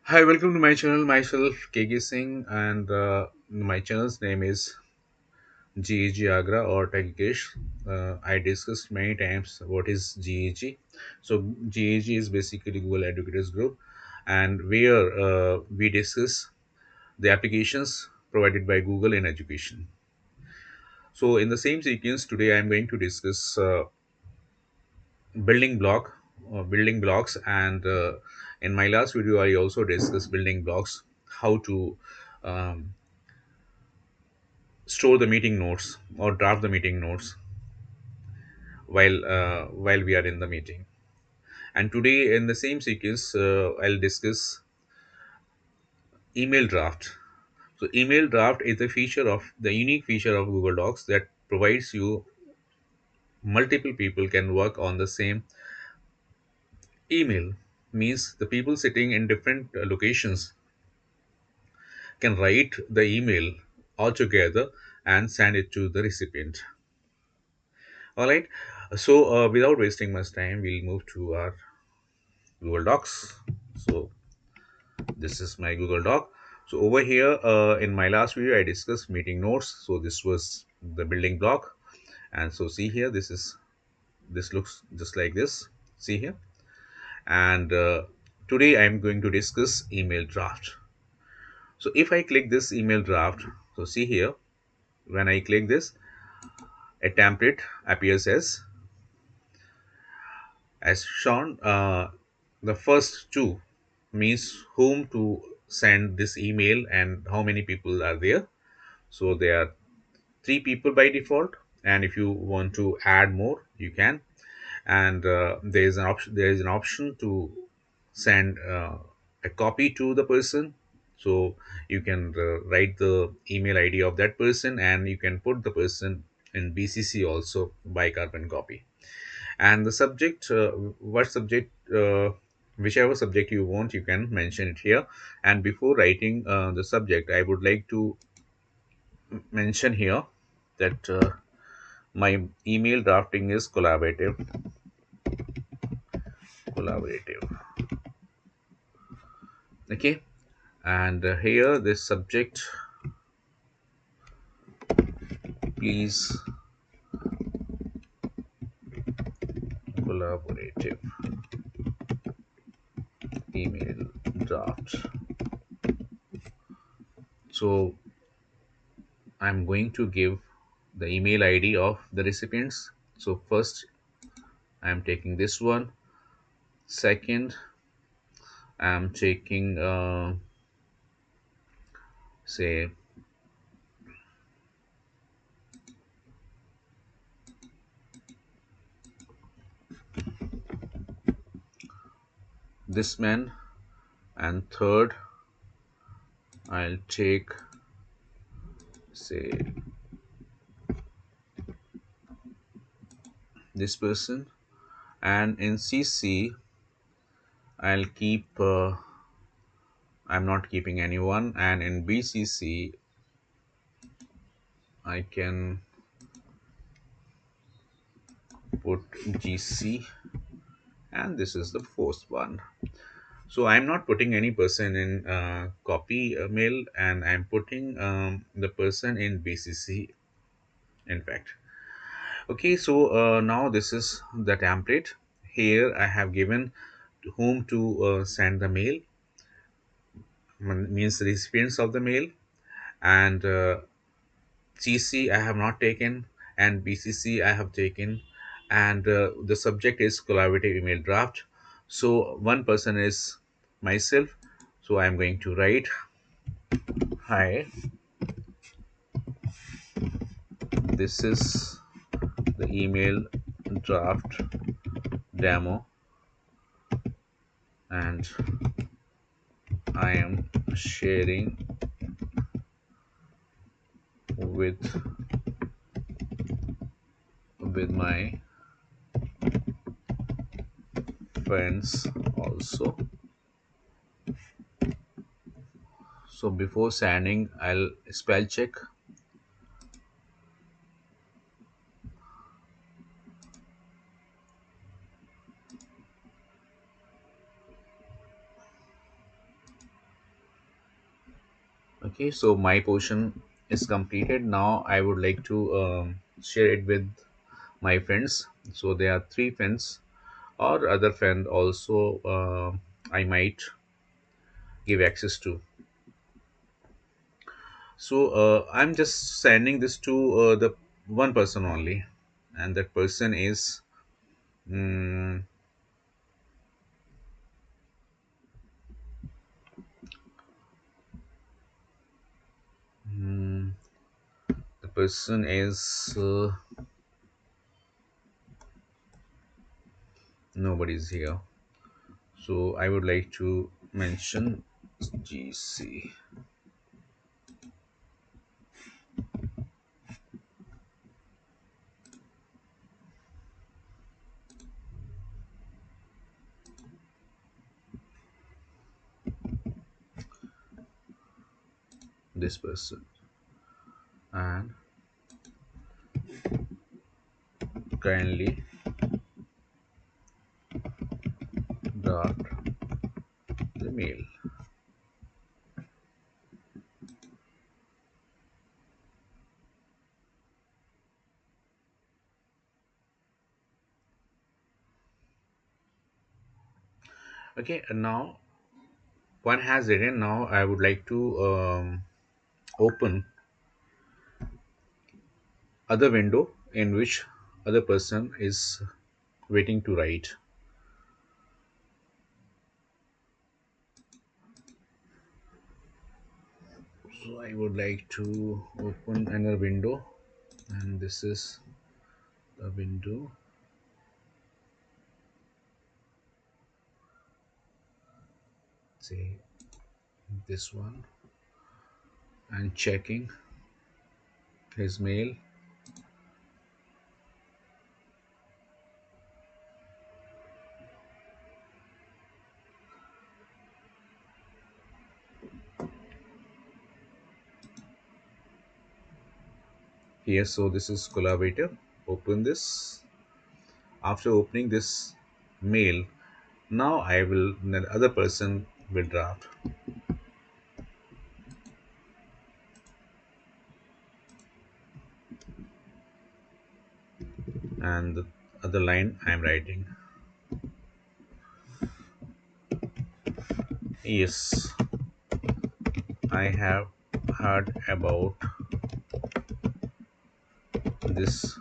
Hi, welcome to my channel. Myself KK Singh, and my channel's name is G-Ara or Techgesh. I discussed many times what is GEG. So GEG is basically Google Educators Group, and where we discuss the applications provided by Google in education. So in the same sequence, today I am going to discuss building block building blocks, and in my last video I also discussed building blocks, how to um, store the meeting notes or draft the meeting notes while we are in the meeting. And today in the same sequence, I'll discuss email draft. So email draft is the unique feature of Google Docs that provides you multiple people can work on the same email. Means the people sitting in different locations can write the email all together and send it to the recipient. All right. So without wasting much time, we'll move to our Google Docs. So this is my Google Doc. So over here, in my last video, I discussed meeting notes. So this was the building block, and so see here, this looks just like this. See here, and today I am going to discuss email draft. So if I click this email draft, so see here, when I click this, a template appears as shown. The first two means whom to send this email and how many people are there. So there are three people by default, and if you want to add more, you can. And there is an option to send a copy to the person. So you can write the email ID of that person, and you can put the person in BCC also by carbon copy. And the subject, what subject, whichever subject you want, you can mention it here. And before writing the subject, I would like to mention here that my email drafting is collaborative. Okay. And here this subject, please, collaborative email draft. So I'm going to give the email ID of the recipients. So first I'm taking this one. Second, I'm taking say this man, and third I'll take, say, this person, and in CC I'll keep I'm not keeping anyone, and in BCC I can put GC, and this is the fourth one. So I'm not putting any person in copy mail, and I'm putting the person in BCC, in fact. Okay, so now this is the template. Here I have given to whom to send the mail, means recipients of the mail, and CC I have not taken, and BCC I have taken, and the subject is collaborative email draft. So one person is myself. So I am going to write, hi, this is the email draft demo, and I am sharing with my friends also. So before sending, I'll spell check. Okay, so my portion is completed. Now I would like to share it with my friends. So there are three friends or other friend also, I might give access to. So I'm just sending this to the one person only, and that person is mm, mm, the person is nobody's here. So I would like to mention GC, this person, and kindly draft the mail. Okay, and now one has written. Now I would like to open other window in which other person is waiting to write. So I would like to open another window, and this is the window. Say this one, and checking his mail. Here, so this is collaborator. Open this. After opening this mail, now I will, the other person will draft, and the other line I am writing. Yes, I have heard about this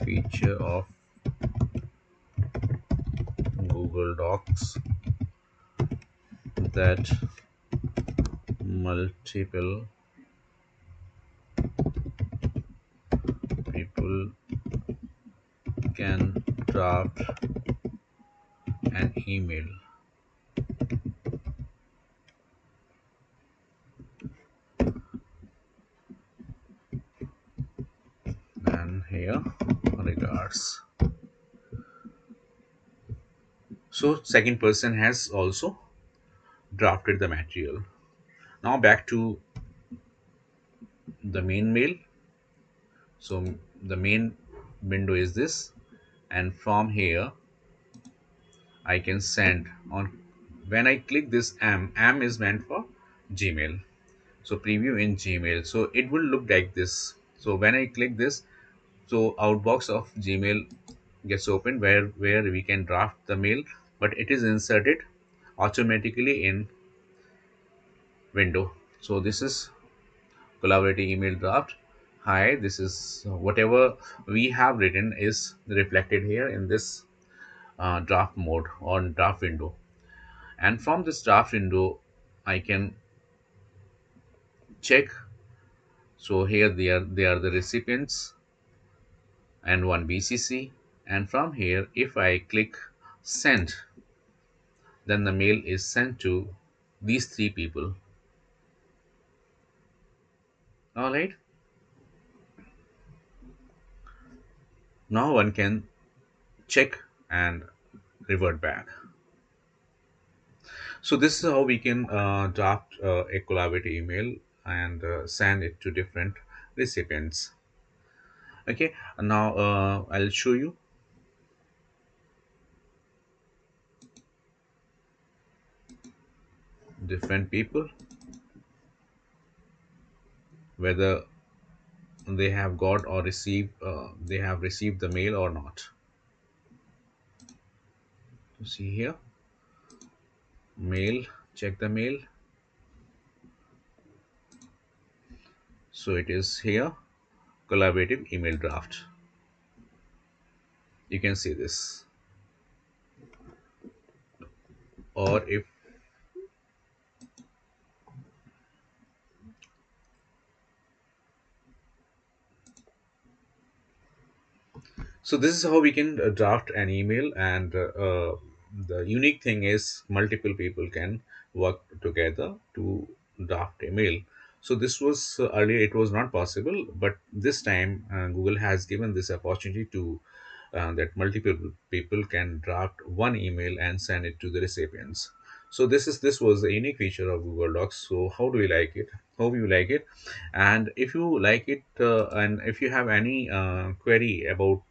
feature of Google Docs that multiple people can draft an email. And here, regards. So second person has also drafted the material. Now back to the main mail. So the main window is this, and from here I can send on. When I click this am is meant for Gmail. So preview in Gmail, so it will look like this. So when I click this, so outbox of Gmail gets opened, where we can draft the mail, but it is inserted automatically in window. So this is collaborative email draft. Hi, this is whatever we have written is reflected here in this draft mode or draft window. And from this draft window I can check. So here they are the recipients and one BCC. And from here, if I click send, then the mail is sent to these three people. All right. Now one can check and revert back. So this is how we can draft a collaborative email and send it to different recipients. Okay. Now I'll show you. different people, whether they have got or received they have received the mail or not. You see here, mail, check the mail. So it is here, collaborative email draft. You can see this. Or if so, this is how we can draft an email, and the unique thing is multiple people can work together to draft a mail. So this was earlier it was not possible, but this time Google has given this opportunity to that multiple people can draft one email and send it to the recipients. So this was a unique feature of Google Docs. So how do you like it? Hope you like it, and if you like it, and if you have any query about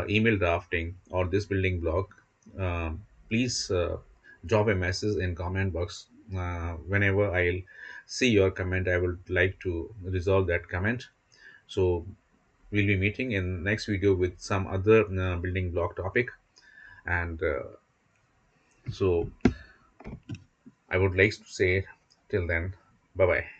email drafting or this building block, please drop a message in comment box. Whenever I'll see your comment, I would like to resolve that comment. So we'll be meeting in next video with some other building block topic, and so I would like to say till then, bye bye.